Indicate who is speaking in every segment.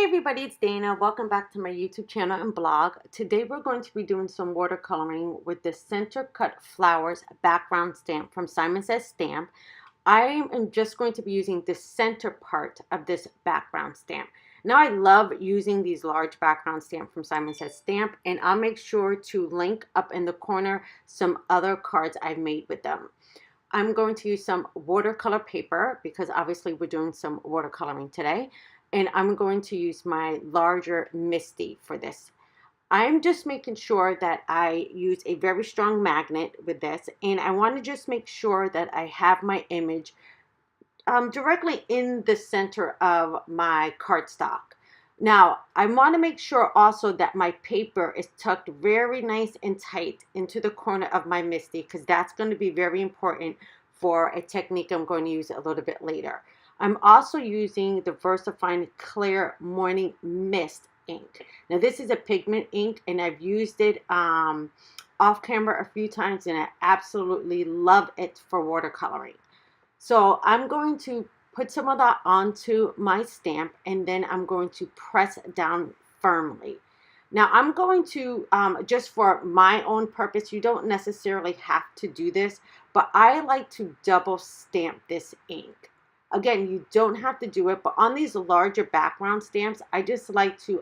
Speaker 1: Hey everybody, it's Dana. Welcome back to my YouTube channel and blog. Today we're going to be doing some watercoloring with the Center Cut Flowers background stamp from Simon Says Stamp. I am just going to be using the center part of this background stamp. Now I love using these large background stamp from Simon Says Stamp, and I'll make sure to link up in the corner some other cards I've made with them. I'm going to use some watercolor paper because obviously we're doing some watercoloring today. And I'm going to use my larger MISTI for this. I'm just making sure that I use a very strong magnet with this, and I want to just make sure that I have my image directly in the center of my cardstock. Now, I want to make sure also that my paper is tucked very nice and tight into the corner of my MISTI, because that's going to be very important for a technique I'm going to use a little bit later. I'm also using the VersaFine Clair Morning Mist ink. Now this is a pigment ink, and I've used it off camera a few times, and I absolutely love it for watercoloring. So I'm going to put some of that onto my stamp, and then I'm going to press down firmly. Now I'm going to, just for my own purpose, you don't necessarily have to do this, but I like to double stamp this ink. Again, you don't have to do it, but on these larger background stamps, I just like to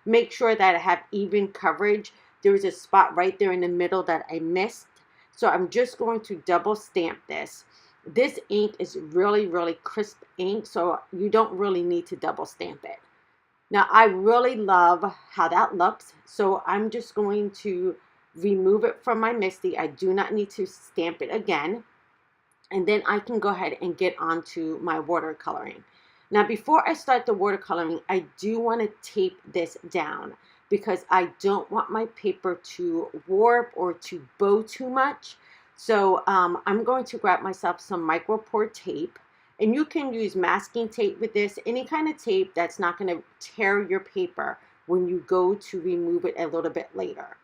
Speaker 1: make sure that I have even coverage. There was a spot right there in the middle that I missed, so I'm just going to double stamp this. This ink is really, really crisp ink, so you don't really need to double stamp it. Now, I really love how that looks, so I'm just going to remove it from my MISTI. I do not need to stamp it again. And then I can go ahead and get onto my watercoloring. Now, before I start the watercoloring, I do want to tape this down because I don't want my paper to warp or to bow too much. So I'm going to grab myself some Micropore tape, and you can use masking tape with this, any kind of tape that's not going to tear your paper when you go to remove it a little bit later.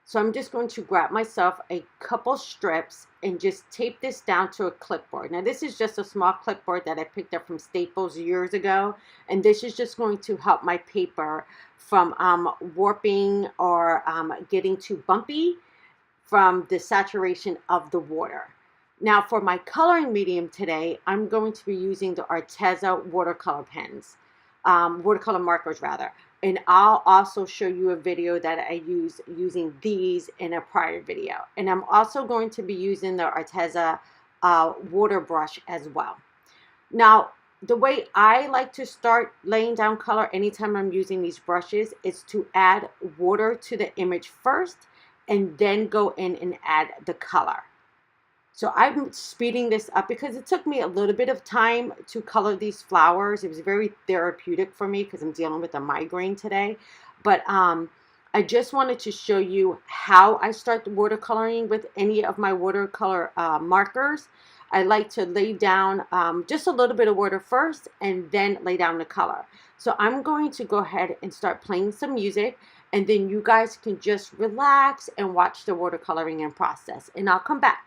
Speaker 1: So I'm just going to grab myself a couple strips and just tape this down to a clipboard. Now this is just a small clipboard that I picked up from Staples years ago, and this is just going to help my paper from warping or getting too bumpy from the saturation of the water. Now for my coloring medium today, I'm going to be using the Arteza watercolor pens, watercolor markers rather. And I'll also show you a video that I use using these in a prior video. And I'm also going to be using the Arteza water brush as well. Now, the way I like to start laying down color anytime I'm using these brushes is to add water to the image first and then go in and add the color. So I'm speeding this up because it took me a little bit of time to color these flowers. It was very therapeutic for me because I'm dealing with a migraine today. But I just wanted to show you how I start the watercoloring with any of my watercolor markers. I like to lay down just a little bit of water first and then lay down the color. So I'm going to go ahead and start playing some music, and then you guys can just relax and watch the watercoloring in process. And I'll come back.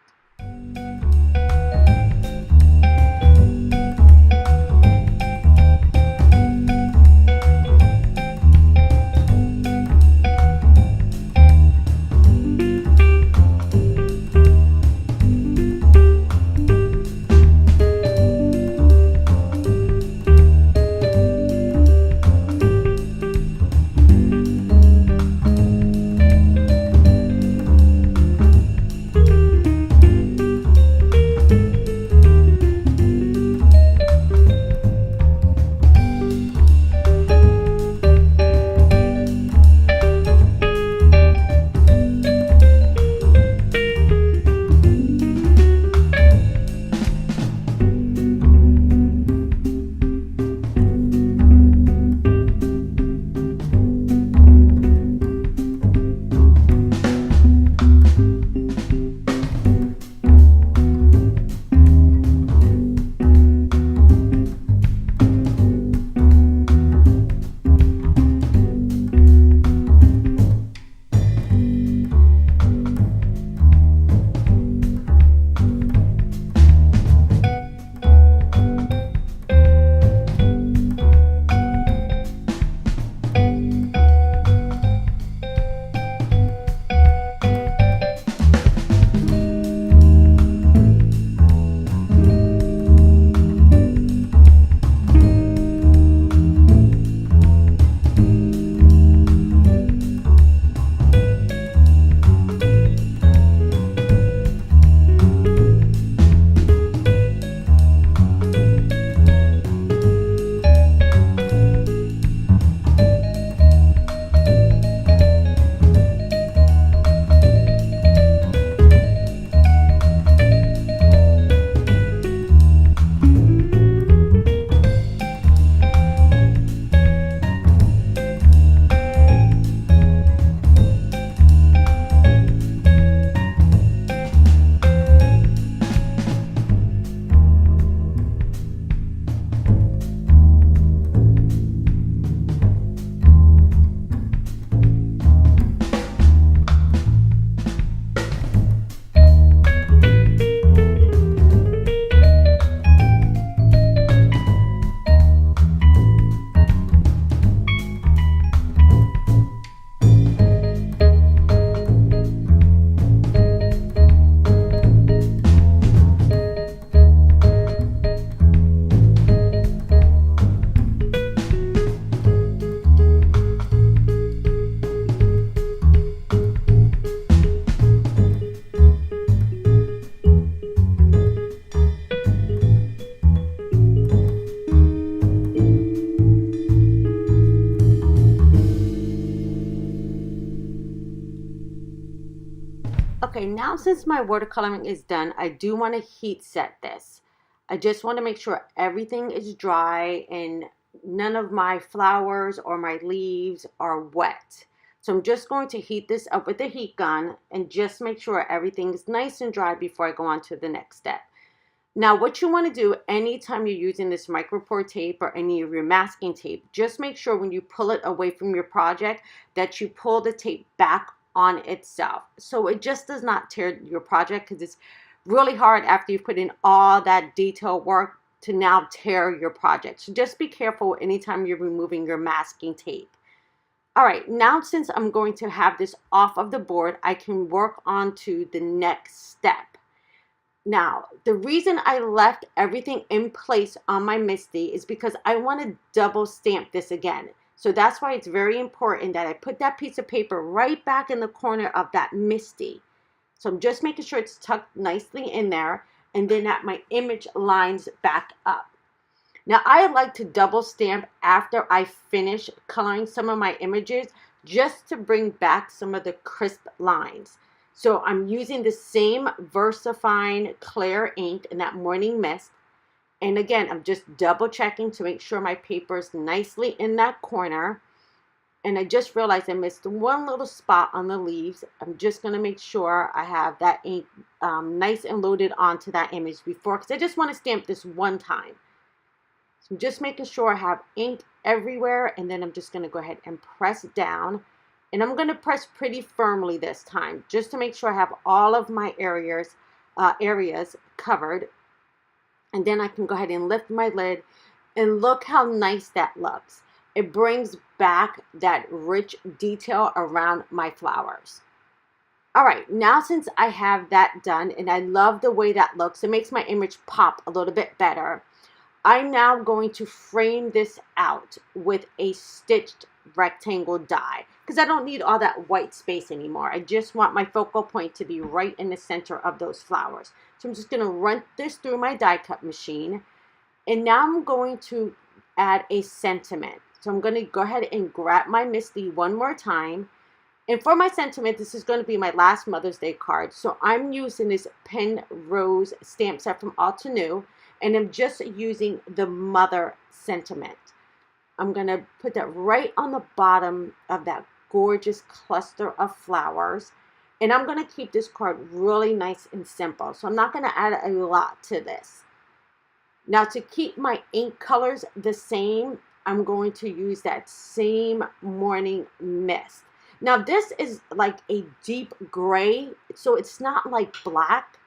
Speaker 1: Okay, now since my watercoloring is done, I do want to heat set this. I just want to make sure everything is dry and none of my flowers or my leaves are wet. So I'm just going to heat this up with the heat gun and just make sure everything is nice and dry before I go on to the next step. Now, what you want to do anytime you're using this micropore tape or any of your masking tape, just make sure when you pull it away from your project that you pull the tape back on itself, so it just does not tear your project, because it's really hard after you've put in all that detailed work to now tear your project. So just be careful anytime you're removing your masking tape. All right, now since I'm going to have this off of the board, I can work on to the next step. Now, the reason I left everything in place on my MISTI is because I want to double stamp this again. So that's why it's very important that I put that piece of paper right back in the corner of that MISTI. So I'm just making sure it's tucked nicely in there, and then that my image lines back up. Now, I like to double stamp after I finish coloring some of my images, just to bring back some of the crisp lines. So I'm using the same VersaFine Clair ink in that Morning Mist. And again, I'm just double checking to make sure my paper is nicely in that corner. And I just realized I missed one little spot on the leaves. I'm just going to make sure I have that ink nice and loaded onto that image before, because I just want to stamp this one time. So I'm just making sure I have ink everywhere, and then I'm just going to go ahead and press down. And I'm going to press pretty firmly this time, just to make sure I have all of my areas covered. And then I can go ahead and lift my lid, and look how nice that looks. It brings back that rich detail around my flowers. All right, now since I have that done, and I love the way that looks, it makes my image pop a little bit better. I'm now going to frame this out with a stitched rectangle die, because I don't need all that white space anymore. I just want my focal point to be right in the center of those flowers. So I'm just going to run this through my die cut machine, and now I'm going to add a sentiment. So I'm going to go ahead and grab my MISTI one more time, and for my sentiment, this is going to be my last Mother's Day card. So I'm using this Pen Rose stamp set from Altenew, and I'm just using the mother sentiment. I'm going to put that right on the bottom of that gorgeous cluster of flowers. And I'm going to keep this card really nice and simple. So I'm not going to add a lot to this. Now, to keep my ink colors the same, I'm going to use that same Morning Mist. Now, this is like a deep gray, so it's not like black.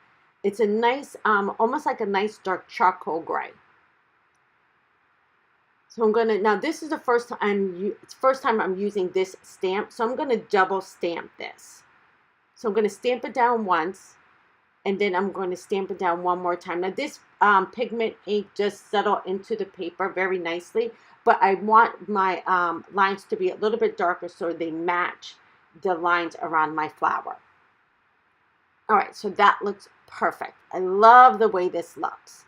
Speaker 1: It's a nice, almost like a nice dark charcoal gray. So I'm gonna, now this is the first time I'm using this stamp, so I'm gonna double stamp this. So I'm gonna stamp it down once, and then I'm going to stamp it down one more time. Now this pigment ink just settled into the paper very nicely, but I want my lines to be a little bit darker so they match the lines around my flower. All right, so that looks perfect. I love the way this looks.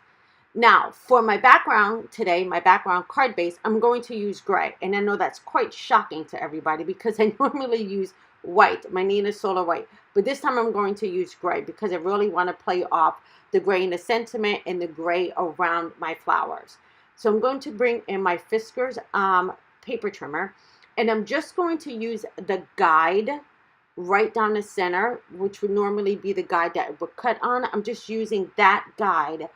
Speaker 1: Now, for my background today, my background card base, I'm going to use gray. And I know that's quite shocking to everybody because I normally use white, my Nina Solar white. But this time I'm going to use gray because I really want to play off the gray in the sentiment and the gray around my flowers. So I'm going to bring in my Fiskars paper trimmer, and I'm just going to use the guide right down the center, which would normally be the guide that I would cut on. I'm just using that guide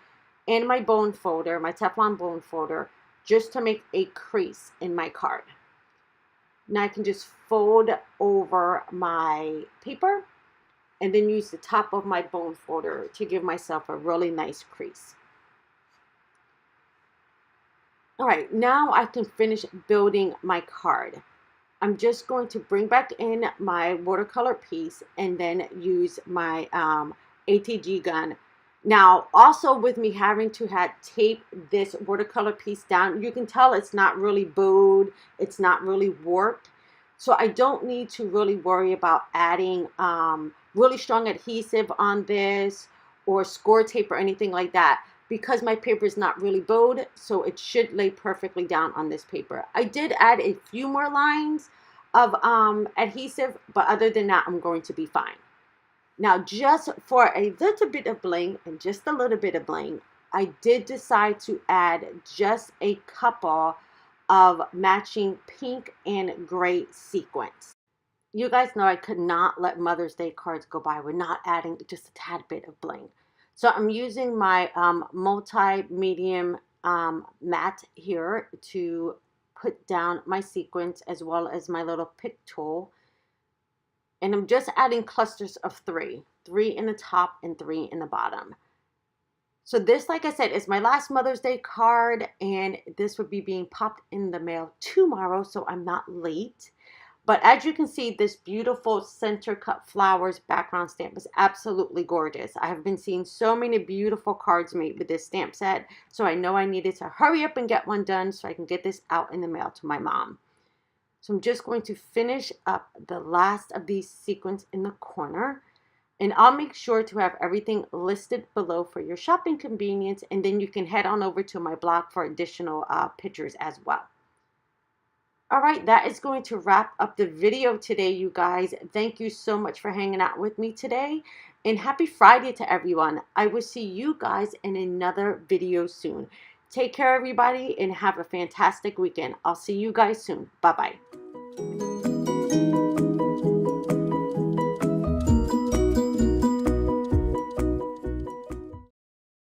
Speaker 1: and my bone folder, my Teflon bone folder, just to make a crease in my card. Now I can just fold over my paper and then use the top of my bone folder to give myself a really nice crease. All right, now I can finish building my card. I'm just going to bring back in my watercolor piece and then use my ATG gun. Now, also with me having to tape this watercolor piece down, you can tell it's not really bowed, it's not really warped. So I don't need to really worry about adding really strong adhesive on this or score tape or anything like that, because my paper is not really bowed, so it should lay perfectly down on this paper. I did add a few more lines of adhesive, but other than that, I'm going to be fine. Now, just for a little bit of bling and just a little bit of bling, I did decide to add just a couple of matching pink and gray sequins. You guys know I could not let Mother's Day cards go by. We're not adding just a tad bit of bling. So I'm using my multi-medium mat here to put down my sequins, as well as my little pick tool. And I'm just adding clusters of three in the top and 3 in the bottom. So this, like I said, is my last Mother's Day card, and this would be being popped in the mail tomorrow, so I'm not late. But as you can see, this beautiful center cut flowers background stamp is absolutely gorgeous. I have been seeing so many beautiful cards made with this stamp set, so I know I needed to hurry up and get one done so I can get this out in the mail to my mom. So I'm just going to finish up the last of these sequins in the corner. And I'll make sure to have everything listed below for your shopping convenience, and then you can head on over to my blog for additional pictures as well. All right, that is going to wrap up the video today, you guys. Thank you so much for hanging out with me today, and happy Friday to everyone. I will see you guys in another video soon. Take care, everybody, and have a fantastic weekend. I'll see you guys soon. Bye-bye.